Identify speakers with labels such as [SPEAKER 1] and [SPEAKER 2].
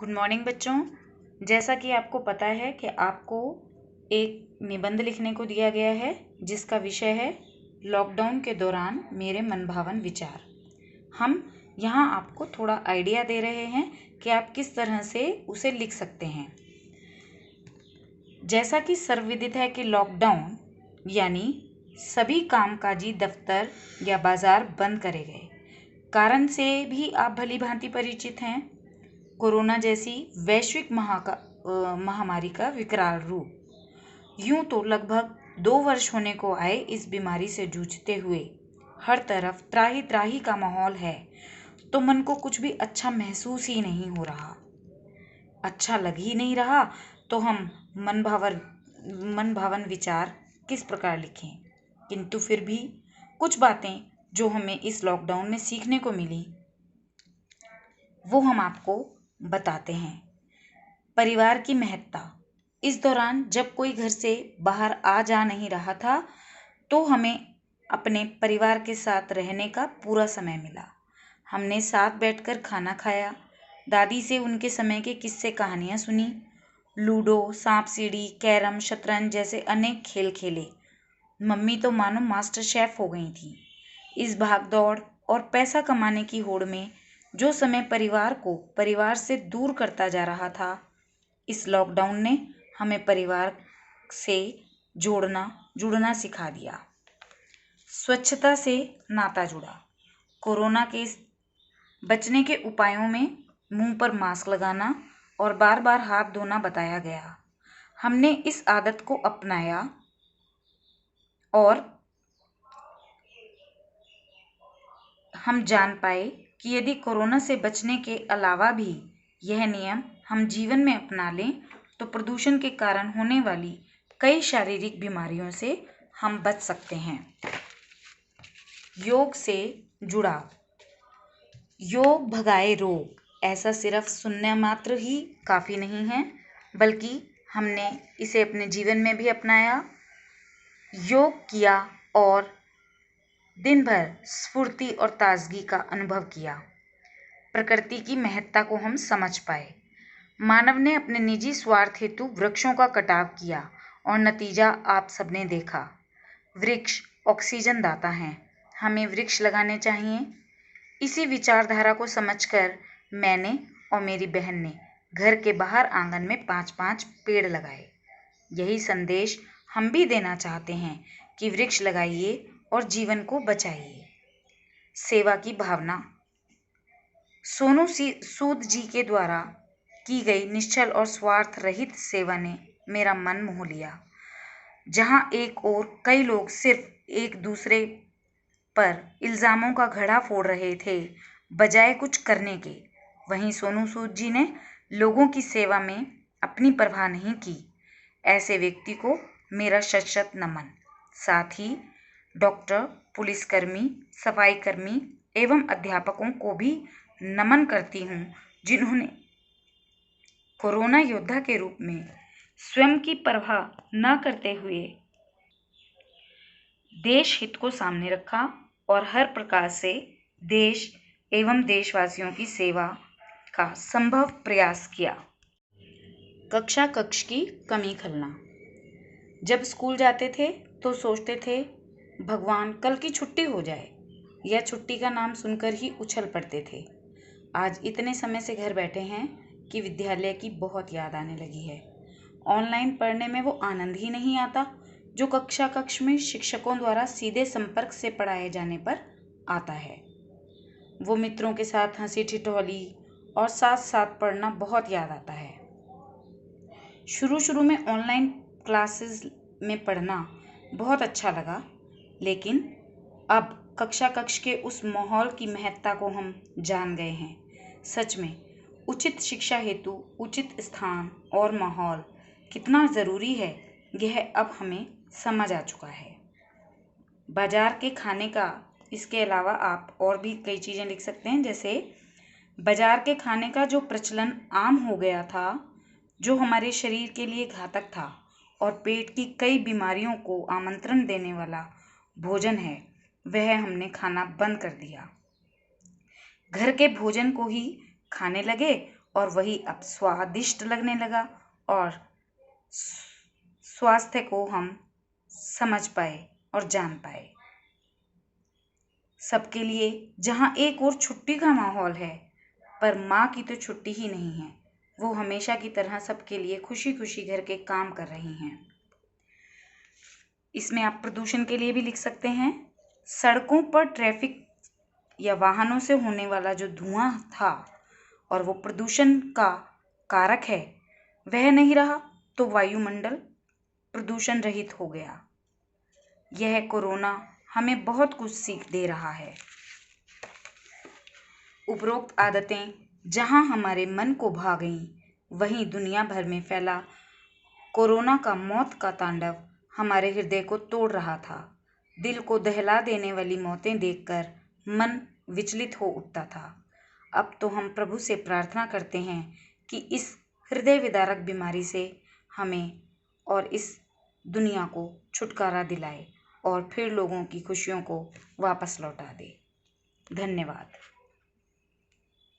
[SPEAKER 1] Good morning बच्चों। जैसा कि आपको पता है कि आपको एक निबंध लिखने को दिया गया है जिसका विषय है लॉकडाउन के दौरान मेरे मनभावन विचार। हम यहाँ आपको थोड़ा आइडिया दे रहे हैं कि आप किस तरह से उसे लिख सकते हैं। जैसा कि सर्वविदित है कि लॉकडाउन यानी सभी कामकाजी दफ्तर या बाजार बंद करे गए। कारण से भी आप भली भांति परिचित हैं। कोरोना जैसी वैश्विक महामारी का विकराल रूप। यूं तो लगभग 2 वर्ष होने को आए इस बीमारी से जूझते हुए। हर तरफ त्राही त्राही का माहौल है, तो मन को कुछ भी अच्छा महसूस ही नहीं हो रहा। अच्छा लग ही नहीं रहा तो हम मन भावन विचार किस प्रकार लिखें। किंतु फिर भी कुछ बातें जो हमें इस लॉकडाउन में सीखने को मिली वो हम आपको बताते हैं। परिवार की महत्ता। इस दौरान जब कोई घर से बाहर आ जा नहीं रहा था तो हमें अपने परिवार के साथ रहने का पूरा समय मिला। हमने साथ बैठकर खाना खाया, दादी से उनके समय के किस्से कहानियाँ सुनी, लूडो, सांप सीढ़ी, कैरम, शतरंज जैसे अनेक खेल खेले। मम्मी तो मानो मास्टर शेफ हो गई थी। इस भागदौड़ और पैसा कमाने की होड़ में जो समय परिवार से दूर करता जा रहा था, इस लॉकडाउन ने हमें परिवार से जुड़ना सिखा दिया। स्वच्छता से नाता जुड़ा। कोरोना के बचने के उपायों में मुंह पर मास्क लगाना और बार बार हाथ धोना बताया गया। हमने इस आदत को अपनाया और हम जान पाए कि यदि कोरोना से बचने के अलावा भी यह नियम हम जीवन में अपना लें तो प्रदूषण के कारण होने वाली कई शारीरिक बीमारियों से हम बच सकते हैं। योग से जुड़ाव। योग भगाए रोग, ऐसा सिर्फ सुनने मात्र ही काफ़ी नहीं है, बल्कि हमने इसे अपने जीवन में भी अपनाया, योग किया और दिन भर स्फूर्ति और ताजगी का अनुभव किया। प्रकृति की महत्ता को हम समझ पाए। मानव ने अपने निजी स्वार्थ हेतु वृक्षों का कटाव किया और नतीजा आप सबने देखा। वृक्ष ऑक्सीजन दाता हैं, हमें वृक्ष लगाने चाहिए। इसी विचारधारा को समझकर मैंने और मेरी बहन ने घर के बाहर आंगन में 5-5 पेड़ लगाए। यही संदेश हम भी देना चाहते हैं कि वृक्ष लगाइए और जीवन को बचाइए। सेवा की भावना। सोनू सूद जी के द्वारा की गई निश्चल और स्वार्थ रहित सेवा ने मेरा मन मोह लिया। जहां एक ओर कई लोग सिर्फ एक दूसरे पर इल्ज़ामों का घड़ा फोड़ रहे थे बजाय कुछ करने के, वहीं सोनू सूद जी ने लोगों की सेवा में अपनी परवाह नहीं की। ऐसे व्यक्ति को मेरा शत शत नमन। साथ ही डॉक्टर, पुलिसकर्मी, सफाईकर्मी एवं अध्यापकों को भी नमन करती हूँ जिन्होंने कोरोना योद्धा के रूप में स्वयं की परवाह न करते हुए देश हित को सामने रखा और हर प्रकार से देश एवं देशवासियों की सेवा का संभव प्रयास किया। कक्ष की कमी खलना। जब स्कूल जाते थे तो सोचते थे भगवान कल की छुट्टी हो जाए, या छुट्टी का नाम सुनकर ही उछल पड़ते थे। आज इतने समय से घर बैठे हैं कि विद्यालय की बहुत याद आने लगी है। ऑनलाइन पढ़ने में वो आनंद ही नहीं आता जो कक्ष में शिक्षकों द्वारा सीधे संपर्क से पढ़ाए जाने पर आता है। वो मित्रों के साथ हंसी ठिठोली और साथ साथ पढ़ना बहुत याद आता है। शुरू में ऑनलाइन क्लासेस में पढ़ना बहुत अच्छा लगा, लेकिन अब कक्ष के उस माहौल की महत्ता को हम जान गए हैं। सच में उचित शिक्षा हेतु उचित स्थान और माहौल कितना ज़रूरी है, यह अब हमें समझ आ चुका है। बाजार के खाने का, इसके अलावा आप और भी कई चीज़ें लिख सकते हैं, जैसे बाजार के खाने का जो प्रचलन आम हो गया था, जो हमारे शरीर के लिए घातक था और पेट की कई बीमारियों को आमंत्रण देने वाला भोजन है, वह हमने खाना बंद कर दिया। घर के भोजन को ही खाने लगे और वही अब स्वादिष्ट लगने लगा और स्वास्थ्य को हम समझ पाए और जान पाए। सबके लिए जहाँ एक और छुट्टी का माहौल है, पर माँ की तो छुट्टी ही नहीं है। वो हमेशा की तरह सबके लिए खुशी खुशी घर के काम कर रही हैं। इसमें आप प्रदूषण के लिए भी लिख सकते हैं, सड़कों पर ट्रैफिक या वाहनों से होने वाला जो धुआं था और वो प्रदूषण का कारक है, वह नहीं रहा तो वायुमंडल प्रदूषण रहित हो गया। यह कोरोना हमें बहुत कुछ सीख दे रहा है। उपरोक्त आदतें जहां हमारे मन को भा गईं, वहीं दुनिया भर में फैला कोरोना का मौत का तांडव हमारे हृदय को तोड़ रहा था। दिल को दहला देने वाली मौतें देखकर मन विचलित हो उठता था। अब तो हम प्रभु से प्रार्थना करते हैं कि इस हृदय विदारक बीमारी से हमें और इस दुनिया को छुटकारा दिलाए और फिर लोगों की खुशियों को वापस लौटा दे। धन्यवाद।